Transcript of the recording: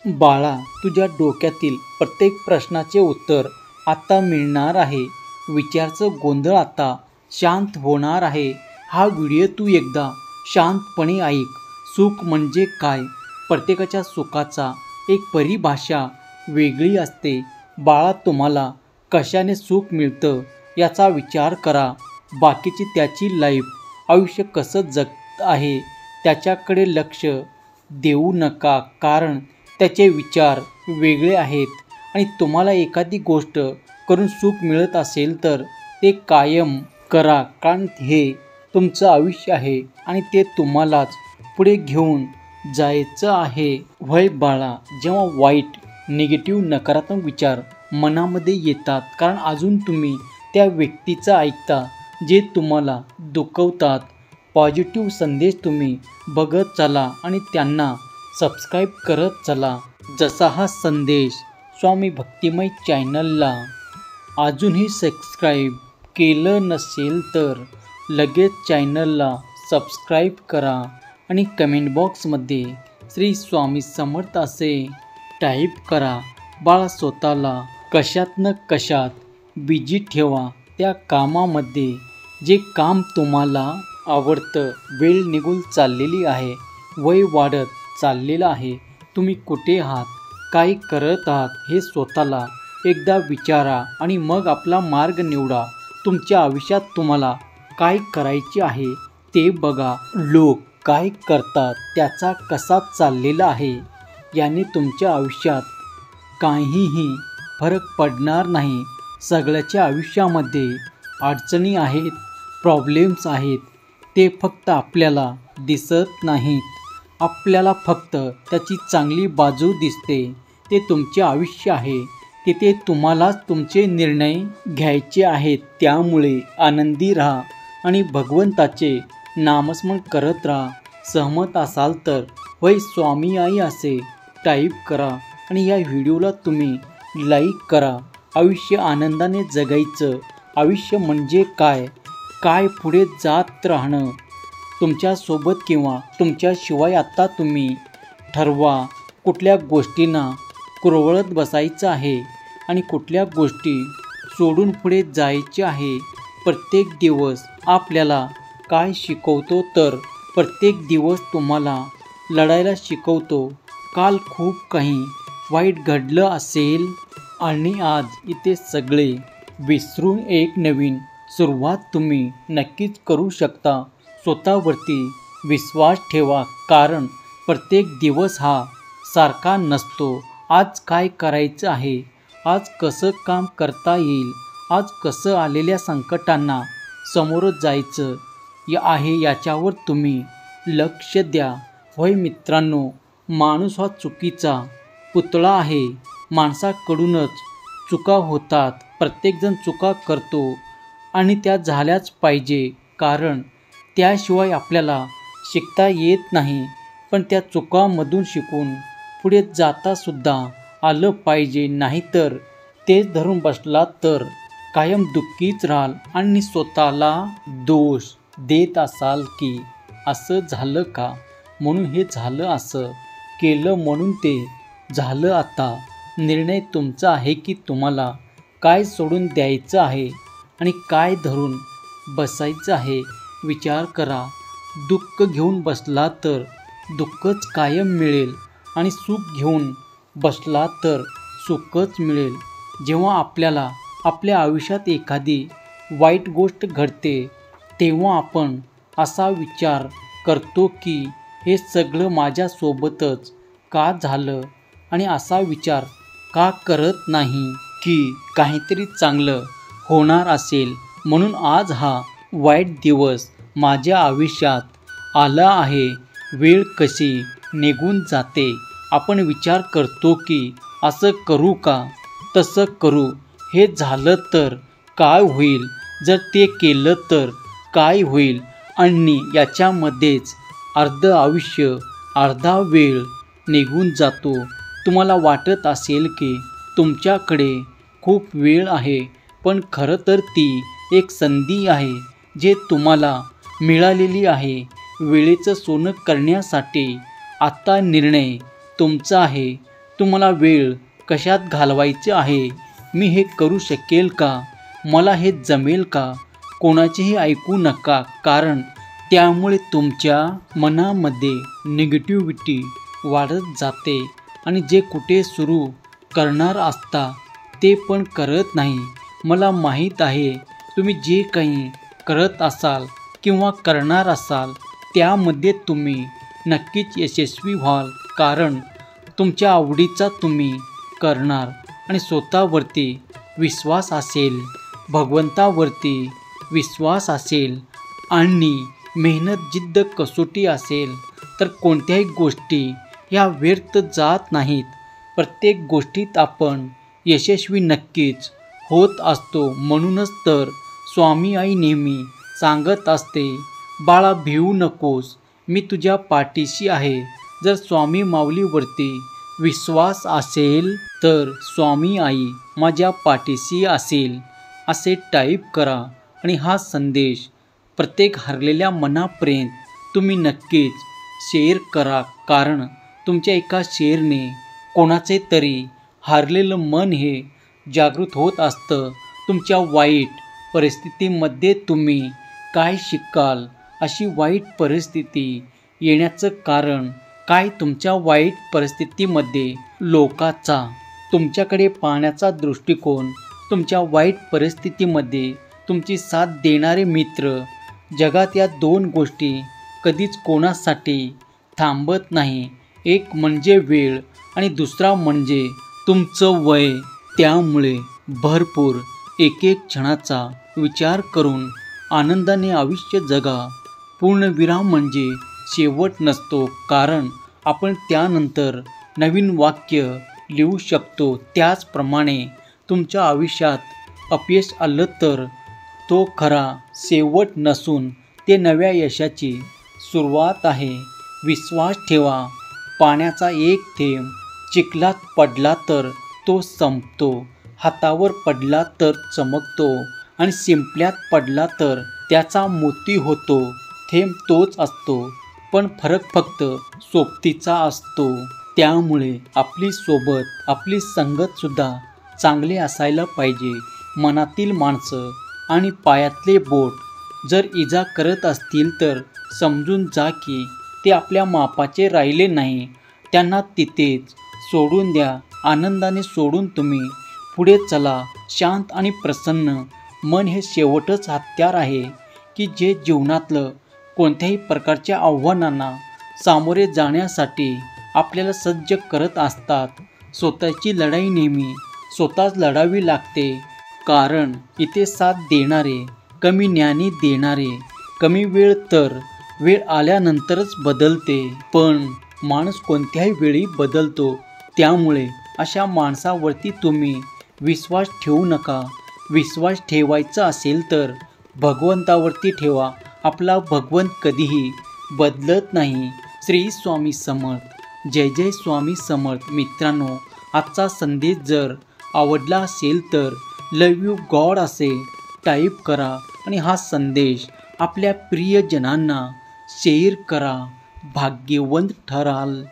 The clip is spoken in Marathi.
बाळा, तुझ्या डोक्यातील प्रत्येक प्रश्नाचे उत्तर आता मिळणार आहे. विचारचं गोंधळ आता शांत होणार आहे. हा व्हिडिओ तू एकदा शांतपणे ऐक. सुख म्हणजे काय? प्रत्येकाच्या सुखाचा एक परिभाषा वेगळी असते. बाळा, तुम्हाला कशाने सुख मिळतं याचा विचार करा. बाकीची त्याची आयुष्य कसं जगत आहे त्याच्याकडे लक्ष देऊ नका, कारण त्याचे विचार वेगळे आहेत. आणि तुम्हाला एखादी गोष्ट करून सुख मिळत असेल तर ते कायम करा, कारण हे तुमचं आयुष्य आहे आणि ते तुम्हालाच पुढे घेऊन जायचं आहे. वय बाळा, जेव्हा वाईट, निगेटिव्ह, नकारात्मक विचार मनामध्ये येतात, कारण अजून तुम्ही त्या व्यक्तीचं ऐकता जे तुम्हाला दुखवतात. पॉझिटिव्ह संदेश तुम्ही बघत चला आणि त्यांना सबस्क्राईब करत चला. जसा हा संदेश स्वामी भक्तिमय चॅनलला अजूनही सबस्क्राईब केलं नसेल तर लगेच चॅनलला सबस्क्राईब करा आणि कमेंट बॉक्समध्ये श्री स्वामी समर्थ असे टाईप करा. बाळा, स्वतःला कशात न कशात बिझी ठेवा. त्या कामामध्ये जे काम तुम्हाला आवडतं. वेळ निघून चाललेली आहे, वय वाढत चाललेलं आहे. तुम्ही कुठे आहात, काय करत आहात हे स्वतःला एकदा विचारा आणि मग आपला मार्ग निवडा. तुमच्या आयुष्यात तुम्हाला काय करायचे आहे ते बघा. लोक काय करतात त्याचा कसा चाललेला आहे याने तुमच्या आयुष्यात काहीही फरक पडणार नाही. सगळ्याच्या आयुष्यामध्ये अडचणी आहेत, प्रॉब्लेम्स आहेत. ते फक्त आपल्याला दिसत नाहीत. आपल्याला फक्त त्याची चांगली बाजू दिसते. ते तुमचे आयुष्य आहे, तिथे तुम्हालाच तुमचे निर्णय घ्यायचे आहेत. त्यामुळे आनंदी राहा आणि भगवंताचे नामस्मरण करत राहा. सहमत असाल तर वै स्वामी आई असे टाईप करा आणि या व्हिडिओला तुम्ही लाईक करा. आयुष्य आनंदाने जगायचं. आयुष्य म्हणजे काय? काय पुढे जात राहणं तुमच्यासोबत किंवा तुमच्याशिवाय. आता तुम्ही ठरवा, कुठल्या गोष्टींना कुरवळत बसायचं आहे आणि कुठल्या गोष्टी सोडून पुढे जायचे आहे. प्रत्येक दिवस आपल्याला काय शिकवतो, तर प्रत्येक दिवस तुम्हाला लढायला शिकवतो. काल खूप काही वाईट घडलं असेल आणि आज इथे सगळे विसरून एक नवीन सुरुवात तुम्ही नक्कीच करू शकता. स्वतःवरती विश्वास ठेवा, कारण प्रत्येक दिवस हा सारखा नसतो. आज काय करायचं आहे, आज कसं काम करता येईल, आज कसं आलेल्या संकटांना समोर जायचं आहे याच्यावर तुम्ही लक्ष द्या. होय मित्रांनो, माणूस हा चुकीचा पुतळा आहे. माणसाकडूनच चुका होतात. प्रत्येकजण चुका करतो आणि त्या झाल्याच पाहिजे, कारण त्याशिवाय आपल्याला शिकता येत नाही. पण त्या चुकांमधून शिकून पुढे जातासुद्धा आलं पाहिजे. नाहीतर तेच धरून बसला तर कायम दुःखीच राहाल आणि स्वतःला दोष देत असाल की असं झालं का, म्हणून हे झालं, असं केलं म्हणून ते झालं. आता निर्णय तुमचा आहे की तुम्हाला काय सोडून द्यायचं आहे आणि काय धरून बसायचं आहे. विचार करा. दुःख घेऊन बसला तर दुःखच कायम मिळेल आणि सुख घेऊन बसला तर सुखच मिळेल. जेव्हा आपल्याला आपल्या आयुष्यात एखादी वाईट गोष्ट घडते तेव्हा आपण असा विचार करतो की हे सगळं माझ्यासोबतच का झालं, आणि असा विचार का करत नाही की काहीतरी चांगलं होणार असेल म्हणून आज हा वाईट दिवस माझ्या आयुष्यात आला आहे. वेळ कशी निघून जाते. आपण विचार करतो की असं करू का, तसं करू, हे झालं तर काय होईल, जर ते केलं तर काय होईल, आणि याच्यामध्येच अर्धं आयुष्य, अर्धा वेळ निघून जातो. तुम्हाला वाटत असेल की तुमच्याकडे खूप वेळ आहे, पण खरं तर ती एक संधी आहे जे तुम्हाला मिळालेली आहे. वेळेचं सोनं करण्यासाठी आत्ता निर्णय तुमचा आहे. तुम्हाला वेळ कशात घालवायचे आहे, मी हे करू शकेल का, मला हे जमेल का, कोणाचेही ऐकू नका, कारण त्यामुळे तुमच्या मनामध्ये निगेटिव्हिटी वाढत जाते आणि जे कुठे सुरू करणार असता ते पण करत नाही. मला माहीत आहे तुम्ही जे काही करत असाल किंवा करणार असाल त्यामध्ये तुम्ही नक्कीच यशस्वी व्हाल, कारण तुमच्या आवडीचा तुम्ही करणार आणि स्वतःवरती विश्वास असेल, भगवंतावरती विश्वास असेल आणि मेहनत जिद्द कसोटी असेल तर कोणत्याही गोष्टी ह्या व्यर्थ जात नाहीत. प्रत्येक गोष्टीत आपण यशस्वी नक्कीच होत असतो. म्हणूनच तर स्वामी आई नेहमी सांगत असते, बाळा भिवू नकोस, मी तुझ्या पाठीशी आहे. जर स्वामी माऊलीवरती विश्वास असेल तर स्वामी आई माझ्या पाठीशी असेल असे टाईप करा आणि हा संदेश प्रत्येक हरलेल्या मनापर्यंत तुम्ही नक्कीच शेअर करा, कारण तुमच्या एका शेअरने कोणाचे तरी हारलेलं मन हे जागृत होत असतं. तुमच्या वाईट परिस्थितीमध्ये तुम्ही काय शिकाल, अशी वाईट परिस्थिती येण्याचं कारण काय, तुमच्या वाईट परिस्थितीमध्ये लोकांचा तुमच्याकडे पाहण्याचा दृष्टिकोन, तुमच्या वाईट परिस्थितीमध्ये तुमची साथ देणारे मित्र. जगात या दोन गोष्टी कधीच कोणासाठी थांबत नाही, एक म्हणजे वेळ आणि दुसरा म्हणजे तुमचं वय. त्यामुळे भरपूर एक क्षणाचा विचार करून आनंदाने आयुष्य जगा. पूर्णविराम म्हणजे शेवट नसतो, कारण आपण त्यानंतर नवीन वाक्य लिहू शकतो. त्याचप्रमाणे तुमच्या आयुष्यात अपयश आलं तर तो खरा शेवट नसून ते नव्या यशाची सुरुवात आहे. विश्वास ठेवा, पाण्याचा एक थेंब चिखलात पडला तर तो संपतो, हातावर पडला तर चमकतो आणि शिंपल्यात पडला तर त्याचा मोती होतो. थेंब तोच असतो, पण फरक फक्त सोबतीचा असतो. त्यामुळे आपली सोबत, आपली संगतसुद्धा चांगली असायला पाहिजे. मनातील माणसं आणि पायातले बोट जर इजा करत असतील तर समजून जा की ते आपल्या मापाचे राहिले नाही. त्यांना तिथेच सोडून द्या. आनंदाने सोडून तुम्ही पुढे चला. शांत आणि प्रसन्न मन हे शेवटच हत्यार आहे की जे जीवनातलं कोणत्याही प्रकारच्या आव्हानांना सामोरे जाण्यासाठी आपल्याला सज्ज करत असतात. स्वतःची लढाई नेहमी स्वतःच लढावी लागते, कारण इथे साथ देणारे, कमी ज्ञानी देणारे, कमी वेळ तर वेळ आल्यानंतरच बदलते, पण माणूस कोणत्याही वेळी बदलतो. त्यामुळे अशा माणसावरती तुम्ही विश्वास ठेवू नका. विश्वास ठेवायचा असेल तर भगवंतावरती ठेवा. आपला भगवंत कधीही बदलत नाही. श्री स्वामी समर्थ. जय जय स्वामी समर्थ. मित्रांनो, आजचा संदेश जर आवडला असेल तर लव यू गॉड असे टाईप करा आणि हा संदेश आपल्या प्रियजनांना शेअर करा. भाग्यवंत ठराल.